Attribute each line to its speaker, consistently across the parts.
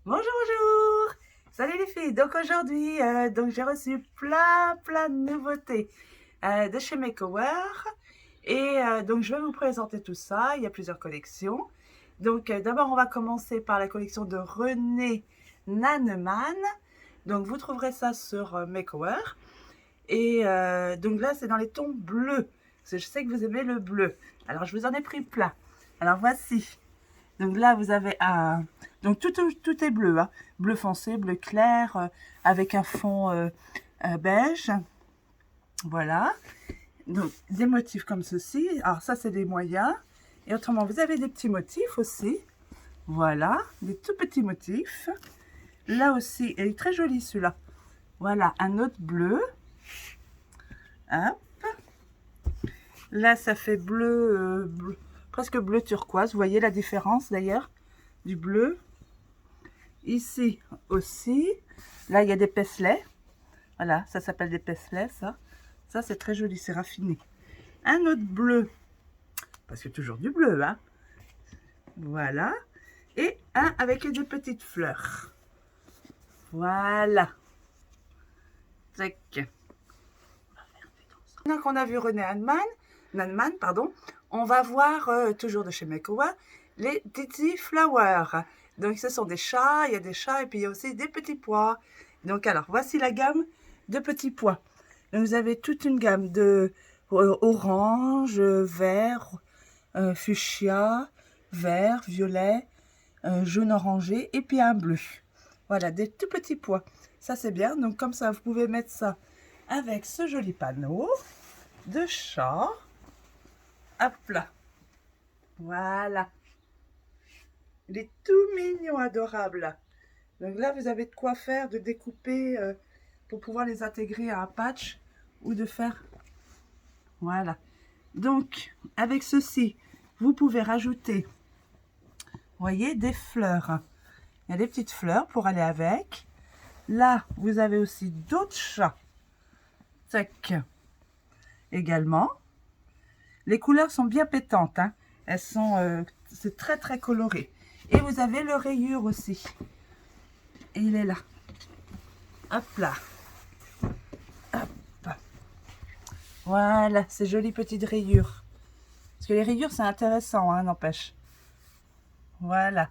Speaker 1: Bonjour, bonjour! Salut les filles! Donc aujourd'hui, j'ai reçu plein de nouveautés de chez Makeover et donc je vais vous présenter tout ça. Il y a plusieurs collections. Donc d'abord on va commencer par la collection de René Nannemann. Donc vous trouverez ça sur Makeover et donc là c'est dans les tons bleus parce que je sais que vous aimez le bleu. Alors je vous en ai pris plein. Alors voici. Donc là, vous avez un... Donc tout est bleu, hein. Bleu foncé, bleu clair, avec un fond beige. Voilà. Donc des motifs comme ceci. Alors ça, c'est des moyens. Et autrement, vous avez des petits motifs aussi. Voilà, des tout petits motifs. Là aussi, il est très joli celui-là. Voilà, un autre bleu. Hop. Là, ça fait bleu, presque bleu turquoise. Vous voyez la différence d'ailleurs du bleu. Ici aussi. Là, il y a des pesselets. Voilà, ça s'appelle des pesselets, ça. Ça, c'est très joli, c'est raffiné. Un autre bleu. Parce que toujours du bleu, hein. Voilà. Et un avec des petites fleurs. Voilà. Tac. Maintenant qu'on a vu René Nannemann, pardon, on va voir, toujours de chez Makeover, les Dizzy Flower. Donc ce sont des chats, il y a des chats et puis il y a aussi des petits pois. Donc alors, voici la gamme de petits pois. Donc vous avez toute une gamme de orange, vert, fuchsia, vert, violet, jaune orangé et puis un bleu. Voilà, des tout petits pois. Ça c'est bien, donc comme ça vous pouvez mettre ça avec ce joli panneau de chat. Hop là. Voilà. Il est tout mignon, adorable. Donc là, vous avez de quoi faire, de découper pour pouvoir les intégrer à un patch ou de faire... Voilà. Donc, avec ceci, vous pouvez rajouter, vous voyez, des fleurs. Il y a des petites fleurs pour aller avec. Là, vous avez aussi d'autres chats. Tac. Également. Les couleurs sont bien pétantes, hein. Elles sont, c'est très coloré. Et vous avez le rayure aussi. Et il est là. Hop là. Hop. Voilà, ces jolies petites rayures. Parce que les rayures, c'est intéressant, hein, n'empêche. Voilà.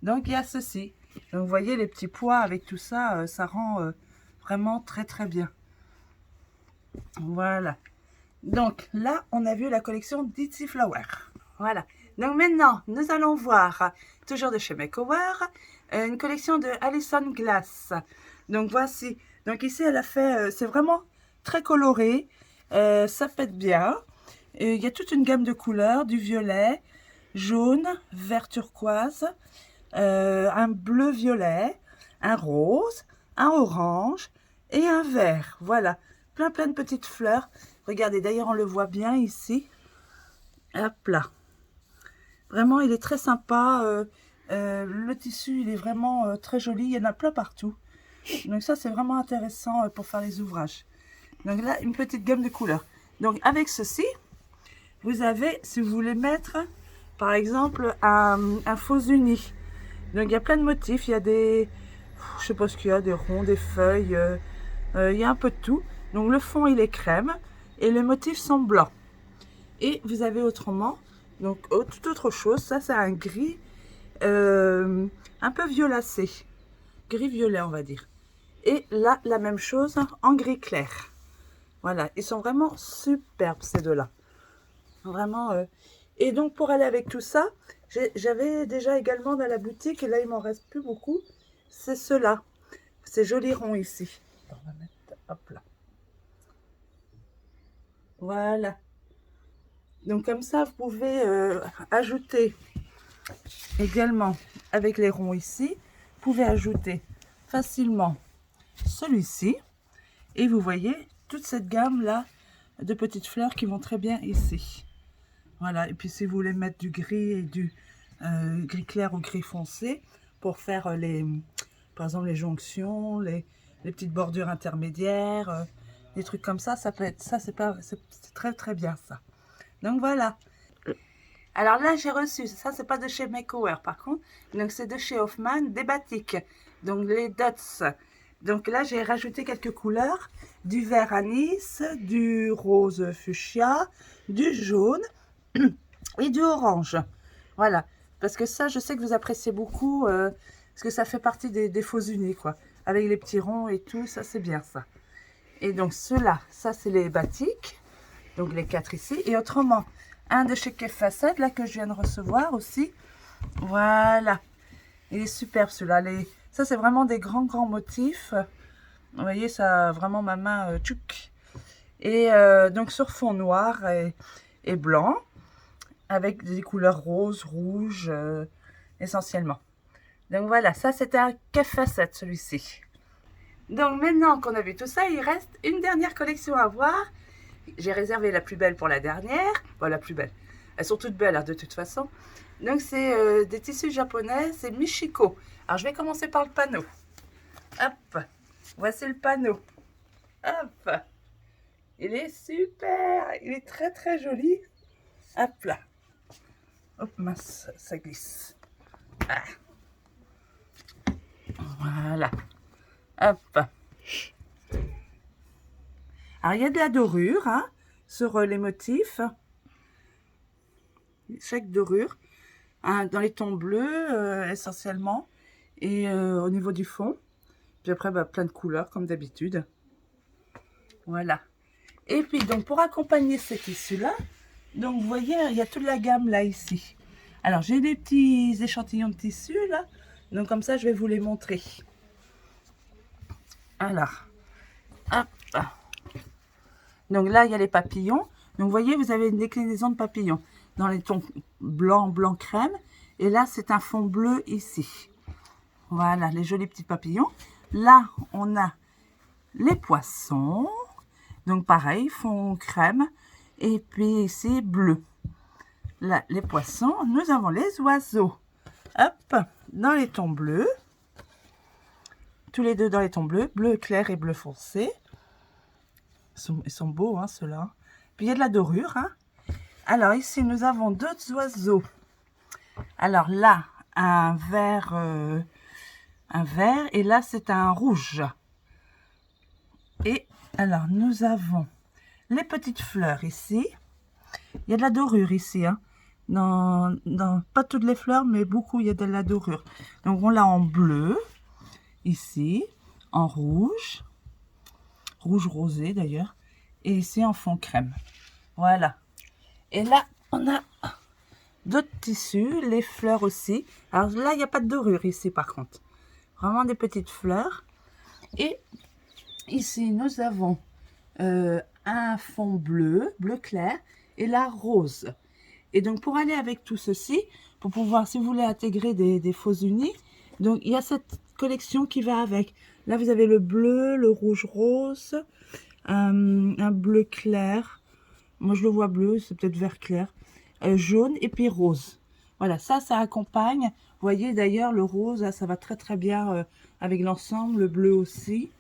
Speaker 1: Donc, il y a ceci. Donc, vous voyez, les petits pois avec tout ça, ça rend vraiment très bien. Voilà. Donc, là, on a vu la collection Dizzy Flower. Voilà. Donc, maintenant, nous allons voir, toujours de chez Makeover, une collection de Alison Glass. Donc, voici. Donc, ici, elle a fait... c'est vraiment très coloré. Ça pète bien. Il y a toute une gamme de couleurs, du violet, jaune, vert turquoise, un bleu violet, un rose, un orange et un vert. Voilà, plein de petites fleurs. Regardez, d'ailleurs on le voit bien ici. Hop là. Vraiment, il est très sympa. Le tissu, il est vraiment très joli. Il y en a plein partout. Donc ça, c'est vraiment intéressant pour faire les ouvrages. Donc là, une petite gamme de couleurs. Donc avec ceci, vous avez, si vous voulez mettre, par exemple, un faux uni. Donc il y a plein de motifs. Il y a des, je sais pas ce qu'il y a, des ronds, des feuilles. Il y a un peu de tout. Donc le fond, il est crème et les motifs sont blancs. Et vous avez autrement, donc toute autre chose. Ça, c'est un gris un peu violacé. Gris-violet, on va dire. Et là, la même chose en gris clair. Voilà, ils sont vraiment superbes, ces deux-là. Vraiment. Et donc, pour aller avec tout ça, j'avais déjà également dans la boutique, et là, il m'en reste plus beaucoup, c'est ceux-là. Ces jolis ronds ici. On va mettre, hop là. Voilà. Donc, comme ça, vous pouvez ajouter également, avec les ronds ici, vous pouvez ajouter facilement celui-ci. Et vous voyez toute cette gamme-là de petites fleurs qui vont très bien ici. Voilà, et puis si vous voulez mettre du gris et du gris clair ou gris foncé pour faire par exemple les jonctions, les petites bordures intermédiaires, des trucs comme ça, ça peut être ça, c'est très bien ça. Donc voilà. Alors là, j'ai reçu, ça c'est pas de chez Makeover par contre, donc c'est de chez Hoffman, des batiks, donc les dots. Donc là, j'ai rajouté quelques couleurs, du vert anis, du rose fuchsia, du jaune et du orange. Voilà, parce que ça, je sais que vous appréciez beaucoup, parce que ça fait partie des faux unis, quoi. Avec les petits ronds et tout, ça c'est bien ça. Et donc ceux-là, ça c'est les batiks, donc les 4 ici. Et autrement, un de chez Kef Facette, là, que je viens de recevoir aussi. Voilà, il est superbe celui-là. Ça c'est vraiment des grands motifs. Vous voyez, ça a vraiment ma main tchouk. Et donc sur fond noir et blanc, avec des couleurs roses, rouges, essentiellement. Donc voilà, ça c'était un Kef Facette celui-ci. Donc maintenant qu'on a vu tout ça, il reste une dernière collection à voir. J'ai réservé la plus belle pour la dernière. Bon, la plus belle. Elles sont toutes belles, hein, de toute façon. Donc c'est des tissus japonais, c'est Michiko. Alors je vais commencer par le panneau. Hop, voici le panneau. Hop, il est super, il est très joli. Hop là. Hop, mince, ça glisse. Ah. Voilà. Hop. Alors il y a de la dorure, hein, sur les motifs. Chaque dorure, hein, dans les tons bleus essentiellement, et au niveau du fond. Puis après, bah, plein de couleurs comme d'habitude. Voilà. Et puis donc pour accompagner ces tissus là, donc vous voyez, il y a toute la gamme là ici. Alors j'ai des petits échantillons de tissus là, donc comme ça je vais vous les montrer. Alors, hop. Donc là il y a les papillons. Donc vous voyez, vous avez une déclinaison de papillons dans les tons blanc crème, et là c'est un fond bleu ici. Voilà les jolis petits papillons. Là on a les poissons, donc pareil, fond crème, et puis ici bleu. Là les poissons, nous avons les oiseaux, hop, dans les tons bleus, tous les deux dans les tons bleus, bleu clair et bleu foncé. Ils sont beaux, hein, ceux-là. Puis il y a de la dorure, hein. Alors ici nous avons d'autres oiseaux. Alors là un vert, et là c'est un rouge. Et alors nous avons les petites fleurs ici. Il y a de la dorure ici, hein. Pas toutes les fleurs, mais beaucoup, il y a de la dorure. Donc on l'a en bleu ici, en rouge rosé d'ailleurs, et ici en fond crème. Voilà. Et là on a d'autres tissus, les fleurs aussi. Alors là il n'y a pas de dorure ici par contre, vraiment des petites fleurs. Et ici nous avons un fond bleu clair, et là rose. Et donc pour aller avec tout ceci, pour pouvoir, si vous voulez intégrer des faux unis, donc il y a cette collection qui va avec. Là vous avez le bleu, le rouge rose, un bleu clair, moi je le vois bleu, c'est peut-être vert clair, jaune et puis rose. Voilà, ça accompagne. Vous voyez d'ailleurs le rose, ça va très bien avec l'ensemble, le bleu aussi.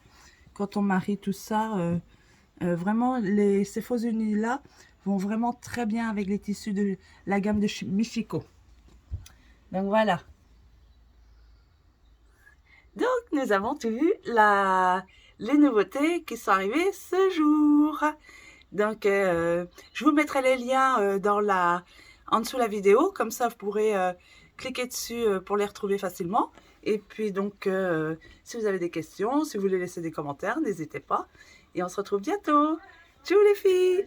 Speaker 1: Quand on marie tout ça, vraiment ces faux unis là vont vraiment très bien avec les tissus de la gamme de Michiko. Donc voilà. Donc nous avons tout vu les nouveautés qui sont arrivées ce jour. Donc je vous mettrai les liens en dessous de la vidéo, comme ça vous pourrez cliquer dessus pour les retrouver facilement. Et puis donc si vous avez des questions, si vous voulez laisser des commentaires, n'hésitez pas. Et on se retrouve bientôt. Tchou les filles.